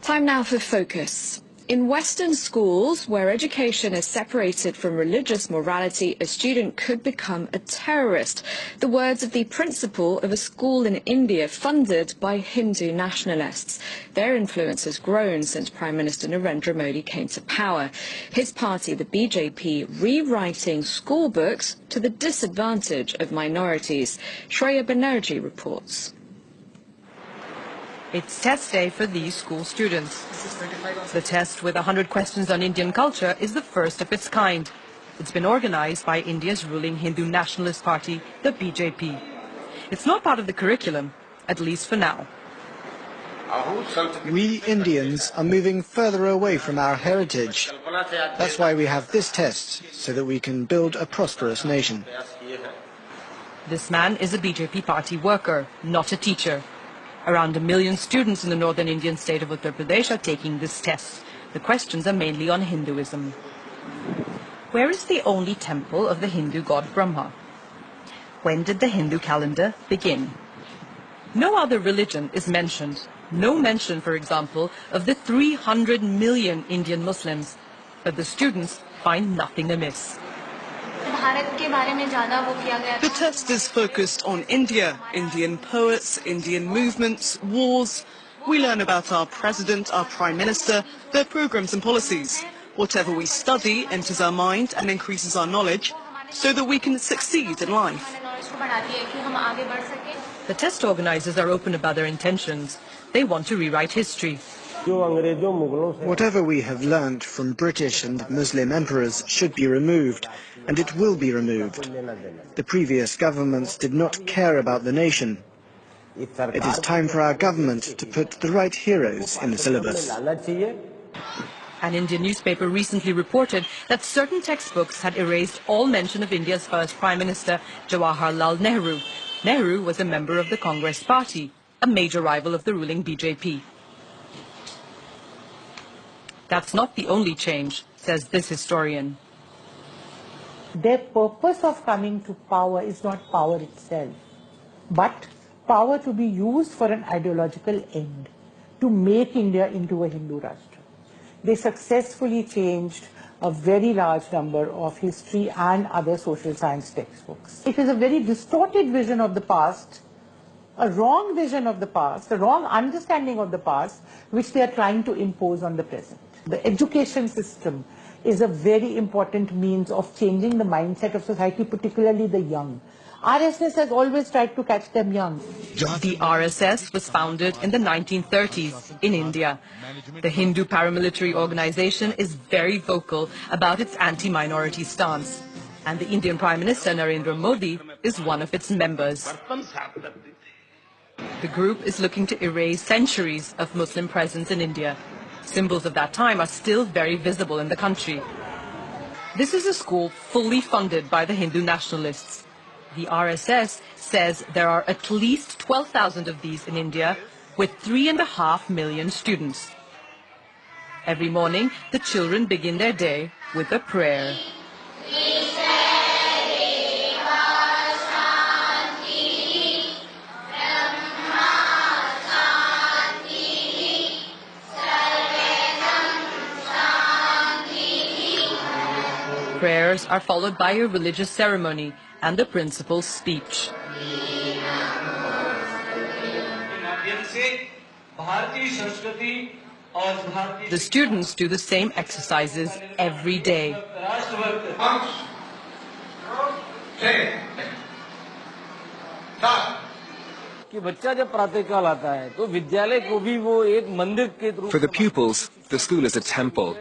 Time now for Focus. In Western schools, where education is separated from religious morality, a student could become a terrorist. The words of the principal of a school in India funded by Hindu nationalists. Their influence has grown since Prime Minister Narendra Modi came to power. His party, the BJP, rewriting school books to the disadvantage of minorities. Shreya Banerjee reports. It's test day for these school students. The test, with 100 questions on Indian culture, is the first of its kind. It's been organized by India's ruling Hindu nationalist party, the BJP. It's not part of the curriculum, at least for now. We Indians are moving further away from our heritage. That's why we have this test, so that we can build a prosperous nation. This man is a BJP party worker, not a teacher. Around 1 million students in the northern Indian state of Uttar Pradesh are taking this test. The questions are mainly on Hinduism. Where is the only temple of the Hindu god Brahma? When did the Hindu calendar begin? No other religion is mentioned. No mention, for example, of the 300 million Indian Muslims. But the students find nothing amiss. The test is focused on India, Indian poets, Indian movements, wars. We learn about our president, our prime minister, their programs and policies. Whatever we study enters our mind and increases our knowledge so that we can succeed in life. The test organizers are open about their intentions. They want to rewrite history. Whatever we have learnt from British and Muslim emperors should be removed, and it will be removed. The previous governments did not care about the nation. It is time for our government to put the right heroes in the syllabus. An Indian newspaper recently reported that certain textbooks had erased all mention of India's first Prime Minister, Jawaharlal Nehru. Nehru was a member of the Congress party, a major rival of the ruling BJP. That's not the only change, says this historian. Their purpose of coming to power is not power itself, but power to be used for an ideological end, to make India into a Hindu Rashtra. They successfully changed a very large number of history and other social science textbooks. It is a very distorted vision of the past, a wrong vision of the past, a wrong understanding of the past, which they are trying to impose on the present. The education system is a very important means of changing the mindset of society, particularly the young. RSS has always tried to catch them young. The RSS was founded in the 1930s in India. The Hindu paramilitary organization is very vocal about its anti-minority stance. And the Indian Prime Minister Narendra Modi is one of its members. The group is looking to erase centuries of Muslim presence in India. Symbols of that time are still very visible in the country. This is a school fully funded by the Hindu nationalists. The RSS says there are at least 12,000 of these in India, with 3.5 million students. Every morning, the children begin their day with a prayer. Prayers are followed by a religious ceremony and the principal's speech. The students do the same exercises every day. For the pupils, the school is a temple.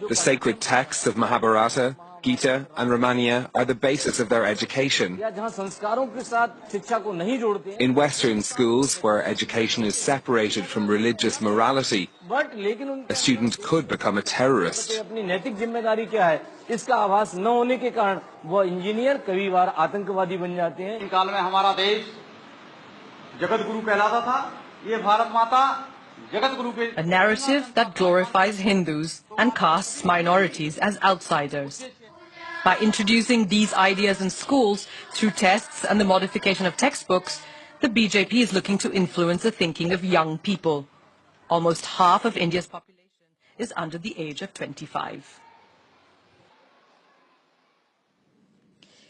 The sacred texts of Mahabharata, Gita and Ramayana are the basis of their education. In Western schools, where education is separated from religious morality, a student could become a terrorist. A narrative that glorifies Hindus and casts minorities as outsiders. By introducing these ideas in schools through tests and the modification of textbooks, the BJP is looking to influence the thinking of young people. Almost half of India's population is under the age of 25.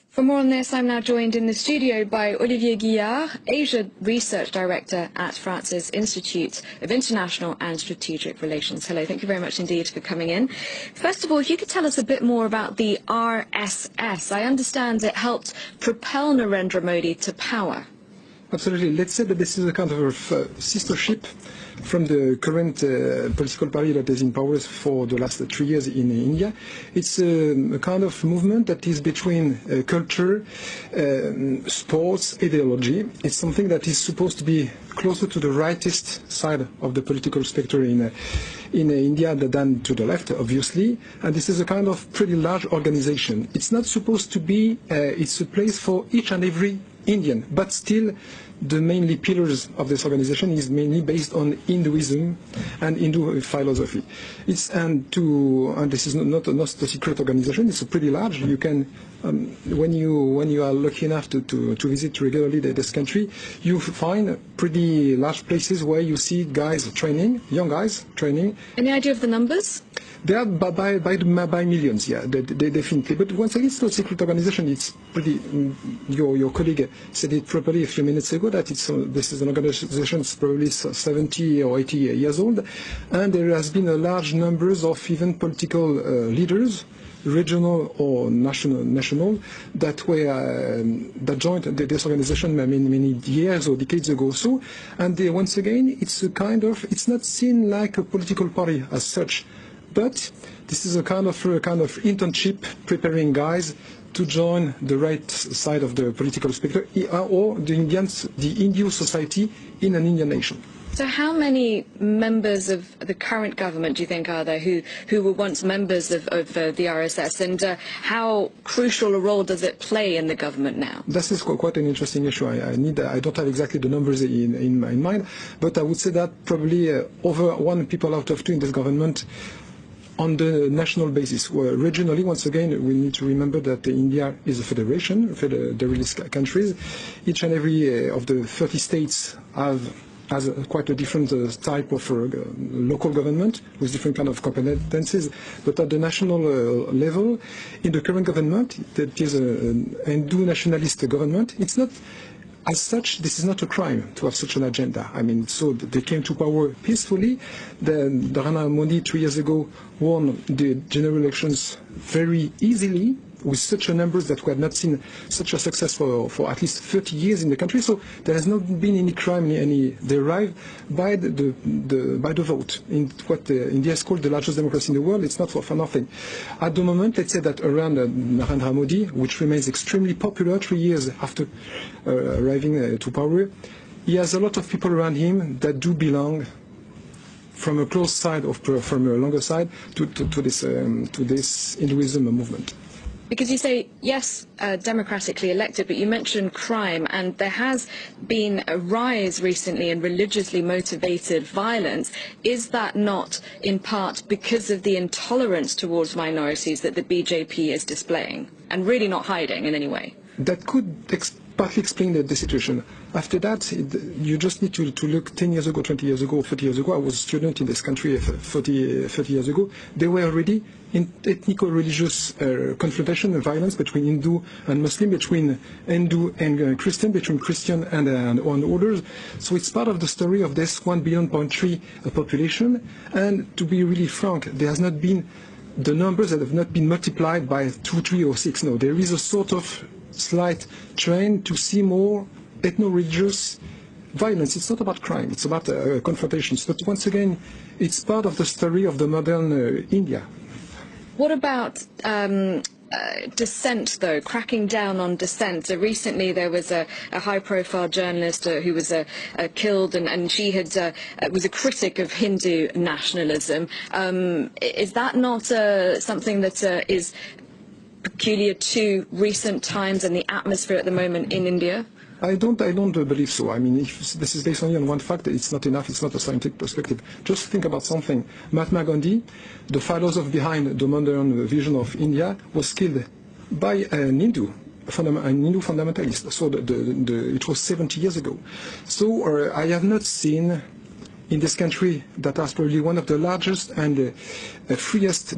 For more on this, I'm now joined in the studio by Olivier Guillard, Asia Research Director at France's Institute of International and Strategic Relations. Hello, thank you very much indeed for coming in. First of all, if you could tell us a bit more about the RSS. I understand it helped propel Narendra Modi to power. Absolutely. Let's say that this is a kind of a sister ship from the current political party that is in power for the last 3 years in India. It's a kind of movement that is between culture, sports, ideology. It's something that is supposed to be closer to the rightist side of the political spectrum in India than to the left, obviously. And this is a kind of pretty large organization. It's not supposed to be, it's a place for each and every Indian, but still the mainly pillars of this organization is mainly based on Hinduism and Hindu philosophy. And this is not a secret organization. It's a pretty large. You can, when you are lucky enough to visit regularly this country, you find pretty large places where you see guys training, young guys training. Any idea of the numbers? They are by millions, yeah, they definitely. But once again, it's not a secret organization. It's pretty. Your colleague said it properly a few minutes ago that this is an organization that's probably 70 or 80 years old, and there has been a large numbers of even political leaders, regional or national, that joined this organization many years or decades ago. So, and once again, it's it's not seen like a political party as such. But this is a kind of internship preparing guys to join the right side of the political spectrum or the Hindu society in an Indian nation. So how many members of the current government do you think are there who were once members of the RSS, and how crucial a role does it play in the government now? This is quite an interesting issue. I don't have exactly the numbers in mind, but I would say that probably over 1 people out of 2 in this government on the national basis. Where regionally, once again, we need to remember that India is a federation, federalist countries. Each and every of the 30 states has quite a different type of local government with different kind of competencies. But at the national level, in the current government, that is an Hindu nationalist government, it's not. As such, this is not a crime to have such an agenda. I mean, so they came to power peacefully. Narendra Modi 3 years ago won the general elections very easily, with such a numbers that we have not seen such a success for at least 30 years in the country. So there has not been any crime, they arrived by the vote in what India is called the largest democracy in the world. It's not for nothing. At the moment, let's say that around Narendra Modi, which remains extremely popular 3 years after arriving to power, he has a lot of people around him that do belong from a close side or from a longer side to this Hinduism movement. Because you say, yes, democratically elected, but you mentioned crime, and there has been a rise recently in religiously motivated violence. Is that not in part because of the intolerance towards minorities that the BJP is displaying, and really not hiding in any way? That could partly explain the situation. After that, you just need to look 10 years ago, 20 years ago, 30 years ago. I was a student in this country 30 years ago. They were already in ethnico-religious confrontation and violence between Hindu and Muslim, between Hindu and Christian, between Christian and others. So it's part of the story of this 1.3 billion population. And to be really frank, there has not been the numbers that have not been multiplied by 2, 3, or 6. No, there is a sort of slight trend to see more ethno-religious violence. It's not about crime, it's about confrontations. But once again, it's part of the story of the modern India. What about dissent, though, cracking down on dissent? Recently there was a high-profile journalist who was killed, and she was a critic of Hindu nationalism. Is that not something that is peculiar to recent times and the atmosphere at the moment in India? I don't believe so. I mean, if this is based only on one fact, it's not enough. It's not a scientific perspective. Just think about something. Mahatma Gandhi, the philosopher behind the modern vision of India, was killed by an Hindu fundamentalist. So it was 70 years ago. So I have not seen in this country that has probably one of the largest and freest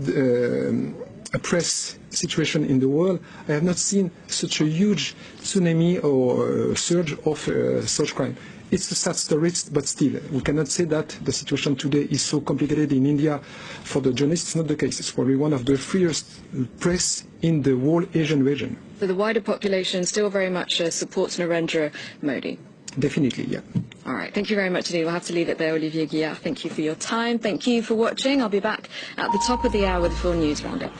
press situation in the world, I have not seen such a huge tsunami or surge of such crime. It's a sad story, but still, we cannot say that the situation today is so complicated in India for the journalists. It's not the case. It's probably one of the freest press in the whole Asian region. So the wider population still very much supports Narendra Modi? Definitely, yeah. All right. Thank you very much indeed. We'll have to leave it there, Olivier Guillard. Thank you for your time. Thank you for watching. I'll be back at the top of the hour with the full news roundup.